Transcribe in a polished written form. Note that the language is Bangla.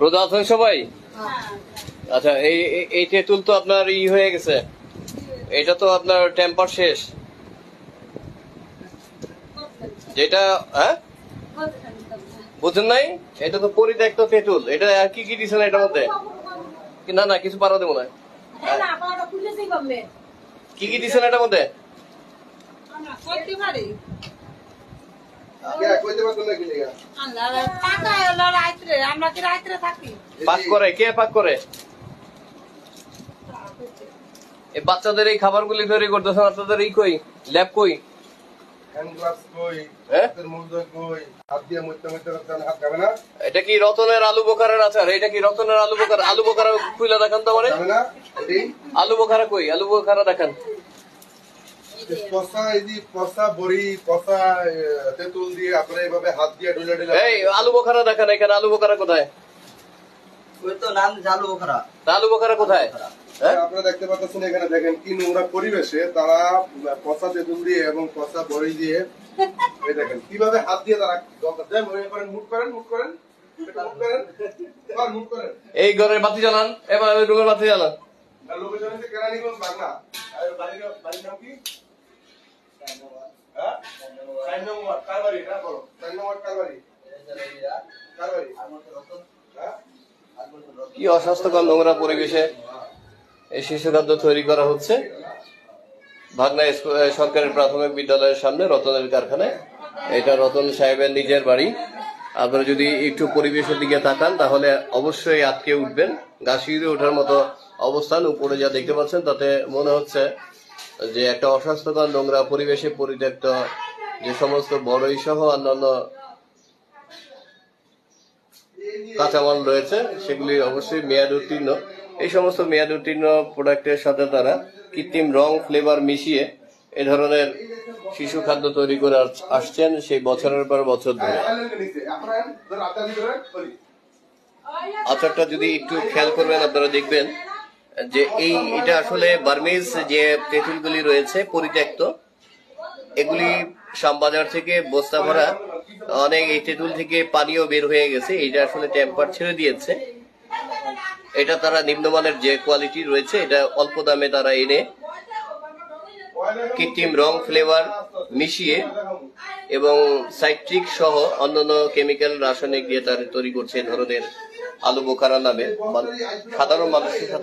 রোজা আছেন সবাই? আচ্ছা, এই তেঁতুল তো আপনার হয়ে গেছে, এটা তো আপনার টেম্পার শেষ যেটা, হ্যাঁ বুঝেন নাই? এটা তো পরিত্যক্ত তেঁতুল, এটা আর কি কি দিচ্ছেন এটার মধ্যে? না না, কিছু পারা দেবো না। কি কি দিচ্ছেন এটার মধ্যে? পাক করে কে? পাক করে এই বাচ্চাদের এই খাবারগুলি তৈরি করতেছেন আপনাদের কই ল্যাব কই? এটা কি রতনের আলু বোখারের আচার? এটা কি রতনের আলু বোখারা? আলু বোখারা খুইলা দেখান তো মানে, আলু বোখারা কই? আলু বোখারা দেখান। এই আলু বোখারা দেখান, এখানে আলু বোখারা কোথায়? আলু বোখারা কোথায়? আপনারা দেখতে পাচ্ছেন, এখানে দেখেন কি নোংরা পরিবেশে তারা পচা তেঁতুল দিয়ে এবং পচা বড়ি দিয়ে দেখেন কিভাবে হাত দিয়ে তারা এই ঘরের বাতি জ্বালান, এবার রুমের বাতি জ্বালান। লোকেশন হচ্ছে কেরানীগঞ্জ বাংলা। আর বাড়ির নাম কি? কি অস্বাস্থ্যকর নোংরা পরিবেশে এই শিশু খাদ্য তৈরি করা হচ্ছে ভাগনা সরকারি প্রাথমিক বিদ্যালয়ের সামনে রতনের কারখানায়। এটা রতন সাহেবের নিজের বাড়ি। আপনারা যদি একটু পরিবেশের দিকে তাকান তাহলে অবশ্যই আটকে উঠবেন। গা শিউরে ওঠার মতো অবস্থান। উপরে যা দেখতে পাচ্ছেন তাতে মনে হচ্ছে যে একটা অস্বাস্থ্যকর নোংরা পরিবেশে পরিত্যক্ত যে সমস্ত বড়ই সহ অন্যান্য কাঁচামাল রয়েছে সেগুলি অবশ্যই মেয়াদ উত্তীর্ণ। এই সমস্ত মেয়াদ উত্তীর্ণ প্রোডাক্টের সাথে তারা কৃত্রিম রং ফ্লেভার মিশিয়ে এ ধরনের শিশু খাদ্য তৈরি করে আসছেন সেই বছরের পর বছর ধরে। আচারটা যদি একটু খেয়াল করবেন আপনারা দেখবেন যে এটা আসলে বার্মিজ যে তেঁতুলগুলি রয়েছে পরিত্যক্ত, এগুলি শ্যামবাজার থেকে বস্তা ভরা অনেক এই তেঁতুল থেকে পানিও বের হয়ে গেছে। এটা আসলে টেম্পার ছেড়ে দিয়েছে। এটা তারা নিম্নমানের যে কোয়ালিটি রয়েছে এটা অল্প দামে তারা এনে কৃত্রিম রং ফ্লেভার মিশিয়ে এবং সাইট্রিক সহ অন্যান্য কেমিক্যাল রাসায়নিক দিয়ে তারা তৈরি করছে। এই ধরনের আলু বোখারা নামে সাধারণ মানুষের সাথে